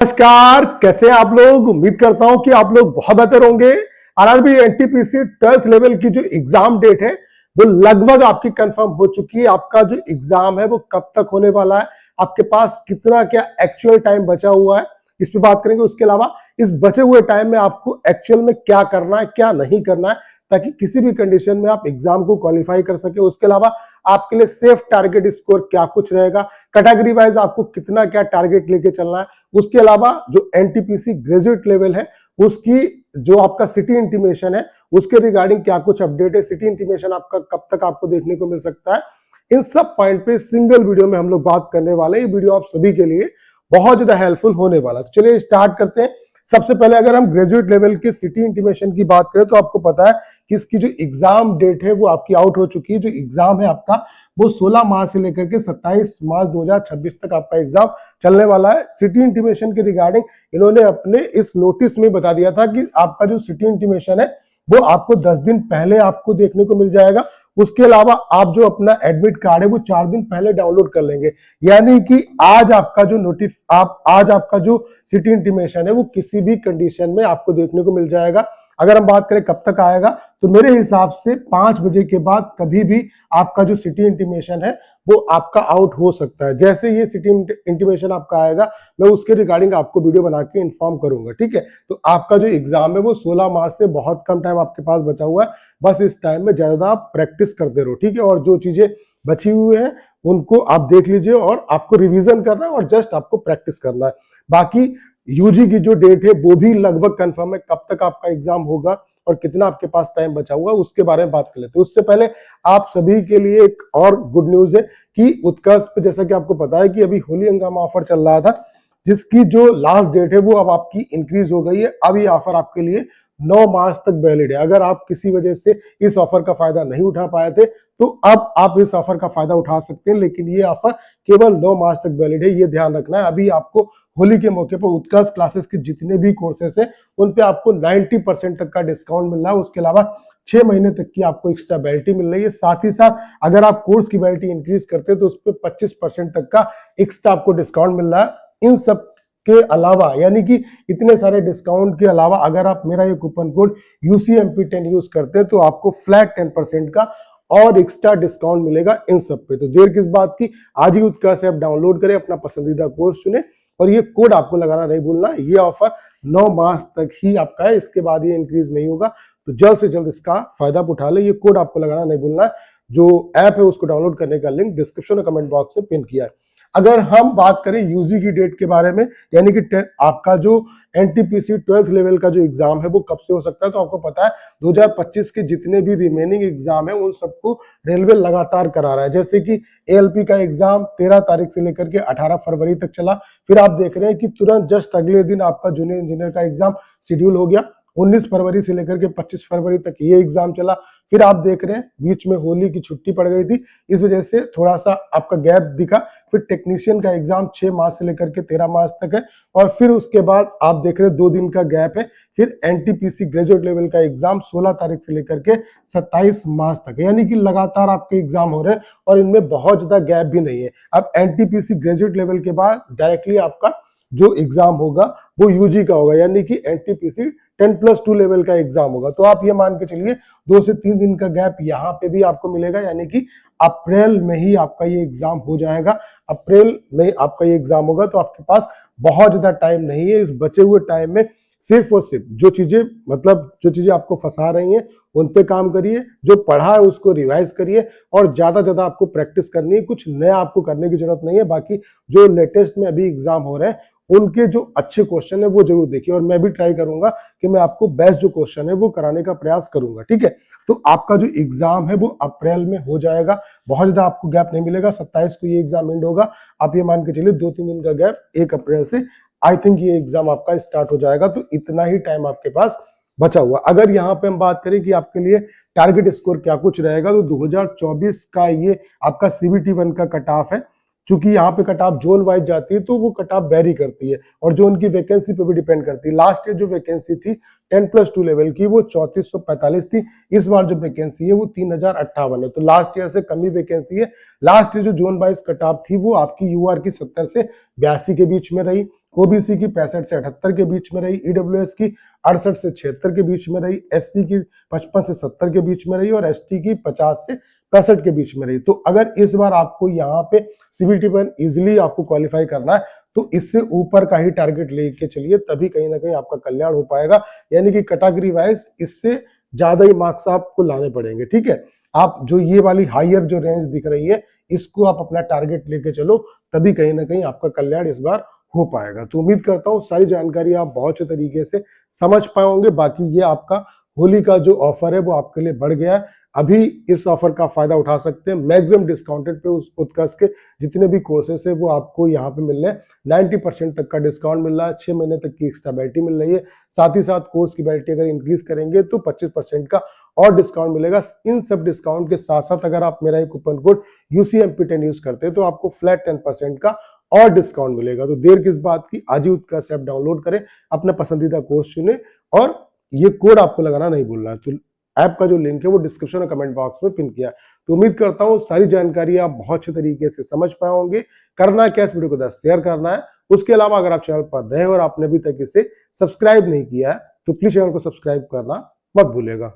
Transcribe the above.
नमस्कार, कैसे हैं आप लोग। उम्मीद करता हूं कि आप लोग बहुत बेहतर होंगे। आरआरबी एनटीपीसी 12th लेवल की जो एग्जाम डेट है वो लगभग आपकी कंफर्म हो चुकी है। आपका जो एग्जाम है वो कब तक होने वाला है, आपके पास कितना क्या एक्चुअल टाइम बचा हुआ है, इस पे बात करेंगे। उसके अलावा इस बचे हुए टाइम में आपको एक्चुअल में क्या करना है, क्या नहीं करना है, ताकि किसी भी कंडीशन में आप एग्जाम को क्वालिफाई कर सके। उसके अलावा आपके लिए सेफ टारगेट स्कोर क्या कुछ रहेगा, कैटेगरी वाइज आपको कितना क्या टारगेट लेके चलना है। उसके अलावा जो एनटीपीसी ग्रेजुएट लेवल है उसकी जो आपका सिटी इंटीमेशन है उसके रिगार्डिंग क्या कुछ अपडेट है, सिटी इंटीमेशन आपका कब तक आपको देखने को मिल सकता है, इन सब पॉइंट पे सिंगल वीडियो में हम लोग बात करने वाले हैं। ये वीडियो आप सभी के लिए बहुत ज्यादा हेल्पफुल होने वाला है। तो चलिए स्टार्ट करते हैं। सबसे पहले अगर हम ग्रेजुएट लेवल के सिटी इंटीमेशन की बात करें तो आपको पता है कि इसकी जो एग्जाम डेट है वो आपकी आउट हो चुकी है। जो एग्जाम है आपका वो 16 मार्च से लेकर के 27 मार्च 2026 तक आपका एग्जाम चलने वाला है। सिटी इंटीमेशन के रिगार्डिंग इन्होंने अपने इस नोटिस में बता दिया था कि आपका जो सिटी इंटीमेशन है वो आपको 10 दिन पहले आपको देखने को मिल जाएगा। उसके अलावा आप जो अपना एडमिट कार्ड है वो 4 दिन पहले डाउनलोड कर लेंगे। यानी कि आज आपका जो आज आपका जो सिटी इंटीमेशन है वो किसी भी कंडीशन में आपको देखने को मिल जाएगा। अगर हम बात करें कब तक आएगा तो मेरे हिसाब से 5 बजे के बाद कभी भी आपका जो सिटी इंटीमेशन है वो आपका आउट हो सकता है। जैसे ये सिटी इंटीमेशन आपका आएगा मैं उसके रिगार्डिंग आपको वीडियो बना के इन्फॉर्म करूंगा, ठीक है। तो आपका जो एग्जाम है वो 16 मार्च से बहुत कम टाइम आपके पास बचा हुआ है। बस इस टाइम में ज्यादा आप प्रैक्टिस करते रहो, ठीक है। और जो चीजें बची हुई है उनको आप देख लीजिए और आपको रिवीजन करना है और जस्ट आपको प्रैक्टिस करना है। बाकी यूजी की जो डेट है वो भी लगभग कंफर्म है, कब तक आपका एग्जाम होगा और कितना आपके पास टाइम बचा हुआ उसके बारे में बात कर लेते हैं। उससे पहले आप सभी के लिए एक और गुड न्यूज है कि उत्कर्ष पे जैसा कि आपको पता है कि अभी होली हंगामा ऑफर चल रहा था, जिसकी जो लास्ट डेट है वो अब आपकी इंक्रीज हो गई है। अब ये ऑफर आपके लिए 9 मार्च तक वैलिड है। अगर आप किसी वजह से इस ऑफर का फायदा नहीं उठा पाए थे तो अब आप इस ऑफर का फायदा उठा सकते हैं, लेकिन ये ऑफर केवल 9 मार्च तक वैलिड है, ये ध्यान रखना है। अभी आपको होली के मौके पर उत्कर्ष क्लासेस के जितने भी कोर्सेस हैं उन पे आपको 90% तक का डिस्काउंट मिल रहा है। उसके अलावा 6 महीने तक की आपको एक्स्ट्रा वैलिडिटी मिल रही है। साथ ही साथ अगर आप कोर्स की वैलिडिटी इंक्रीज करते हैं तो उस पर 25% तक का एक्स्ट्रा आपको डिस्काउंट मिल रहा है। इन सब के अलावा यानी कि इतने सारे डिस्काउंट के अलावा अगर आप मेरा ये कूपन कोड UCMP10 यूज करते हैं तो आपको फ्लैट 10% का और एक्स्ट्रा डिस्काउंट मिलेगा इन सब पे। तो देर किस बात की, आज ही उत्कर्ष ऐप डाउनलोड करें, अपना पसंदीदा कोर्स चुने और ये कोड आपको लगाना नहीं भूलना। ये ऑफर 9 मार्च तक ही आपका है, इसके बाद ये इंक्रीज नहीं होगा। तो जल्द से जल्द इसका फायदा उठा ले। ये कोड आपको लगाना नहीं भूलना है। जो ऐप है उसको डाउनलोड करने का लिंक डिस्क्रिप्शन और कमेंट बॉक्स में पिन किया है। अगर हम बात करें यूजी की डेट के बारे में, यानी कि आपका जो एनटीपीसी 12th लेवल का जो एग्जाम है वो कब से हो सकता है, तो आपको पता है 2025 के जितने भी रिमेनिंग एग्जाम है उन सबको रेलवे लगातार करा रहा है। जैसे कि एएलपी का एग्जाम 13 तारीख से लेकर के 18 फरवरी तक चला। फिर आप देख रहे हैं कि तुरंत जस्ट अगले दिन आपका जूनियर इंजीनियर का एग्जाम शेड्यूल हो गया। 19 फरवरी से लेकर के 25 फरवरी तक ये एग्जाम चला। फिर आप देख रहे हैं बीच में होली की छुट्टी पड़ गई थी, इस वजह से थोड़ा सा आपका गैप दिखा। फिर टेक्नीशियन का एग्जाम 6 मार्च से लेकर के 13 मार्च तक है और फिर उसके बाद आप देख रहे हैं 2 दिन का गैप है। फिर एनटीपीसी ग्रेजुएट लेवल का एग्जाम 16 तारीख से लेकर के 27 मार्च तक है। यानी कि लगातार आपके एग्जाम हो रहे हैं और इनमें बहुत ज्यादा गैप भी नहीं है। अब एनटीपीसी ग्रेजुएट लेवल के बाद डायरेक्टली आपका जो एग्जाम होगा वो यूजी का होगा, यानी कि एनटीपीसी 10+2 लेवल का एग्जाम होगा। तो आप ये मान के चलिए 2 से 3 दिन का गैप यहाँ पे भी आपको मिलेगा, यानी कि अप्रैल में ही आपका ये एग्जाम हो जाएगा। अप्रैल में आपका ये एग्जाम होगा तो आपके पास बहुत ज्यादा टाइम नहीं है। इस बचे हुए टाइम में सिर्फ और सिर्फ जो चीजें आपको फंसा रही हैं उन पे काम करिए, जो पढ़ा है उसको रिवाइज करिए और ज्यादा आपको प्रैक्टिस करनी है। कुछ नया आपको करने की जरूरत नहीं है। बाकी जो लेटेस्ट में अभी एग्जाम हो रहे हैं उनके जो अच्छे क्वेश्चन है वो जरूर देखिए और मैं भी ट्राई करूंगा कि मैं आपको बेस्ट जो क्वेश्चन है वो कराने का प्रयास करूंगा, ठीक है। तो आपका जो एग्जाम है वो अप्रैल में हो जाएगा, बहुत ज्यादा आपको गैप नहीं मिलेगा। 27 को ये एग्जाम एंड होगा। आप ये मान के चलिए 2-3 दिन का गैप, 1 अप्रैल से आई थिंक ये एग्जाम आपका स्टार्ट हो जाएगा। तो इतना ही टाइम आपके पास बचा हुआ। अगर यहाँ पे हम बात करें कि आपके लिए टारगेट स्कोर क्या कुछ रहेगा तो 2024 का ये आपका CBT 1 का कट ऑफ है। चूंकि यहाँ पे कट ऑफ जोन वाइज जाती है तो वो कट ऑफ वेरी करती है और जो उनकी वैकेंसी पे भी डिपेंड करती है। लास्ट ईयर जो वैकेंसी थी 10+2 लेवल की वो 3445 थी। इस बार जो वैकेंसी है वो 3058 है, तो लास्ट ईयर से कम ही वैकेंसी है। लास्ट ईयर जो जोन वाइज कट ऑफ थी वो आपकी UR की 70 से 82 के बीच में रही ओबीसी की 65 से 78 के बीच में रही, ईडब्ल्यूएस की 68 से 76 के बीच में रही, एससी की 55 से 70 के बीच में रही और एसटी की 50 से 65 के बीच में रही। तो अगर इस बार आपको यहाँ पे सीबीटी पर इजिली आपको क्वालिफाई करना है तो इससे ऊपर का ही टारगेट लेके चलिए, तभी कहीं ना कहीं आपका कल्याण हो पाएगा। यानी कि कैटेगरी वाइज इससे ज्यादा ही मार्क्स आपको लाने पड़ेंगे। ठीक है, आप जो ये वाली हायर जो रेंज दिख रही है इसको आप अपना टारगेट लेके चलो, तभी कहीं ना कहीं आपका कल्याण इस बार हो पाएगा। तो उम्मीद करता हूँ सारी जानकारी आप बहुत अच्छे तरीके से समझ पाए होंगे। बाकी ये आपका होली का जो ऑफर है वो आपके लिए बढ़ गया है, अभी इस ऑफर का फायदा उठा सकते हैं। मैक्सिमम डिस्काउंटेड पे उस उत्कर्ष के जितने भी कोर्सेस है वो आपको यहाँ पे मिल रहे हैं। 90% तक का डिस्काउंट मिल रहा है, 6 महीने तक की एक्स्ट्रा वैलिडिटी मिल रही है। साथ ही साथ कोर्स की वैलिडिटी अगर इंक्रीज करेंगे तो 25% का और डिस्काउंट मिलेगा। इन सब डिस्काउंट के साथ साथ अगर आप मेरा एक कूपन कोड UCMP10 यूज करते हैं तो आपको फ्लैट 10% का और डिस्काउंट मिलेगा। तो देर किस बात की, आज ही उत्कर्ष ऐप डाउनलोड करें, अपना पसंदीदा कोर्स चुने और ये कोड आपको लगाना नहीं भूलना है। तो ऐप का जो लिंक है वो डिस्क्रिप्शन और कमेंट बॉक्स में पिन किया है। तो उम्मीद करता हूँ सारी जानकारी आप बहुत अच्छे तरीके से समझ पाए होंगे। करना क्या, इस वीडियो को 10 शेयर करना है। उसके अलावा अगर आप चैनल पर नए और आपने अभी तक इसे सब्सक्राइब नहीं किया है तो प्लीज चैनल को सब्सक्राइब करना मत भूलेगा।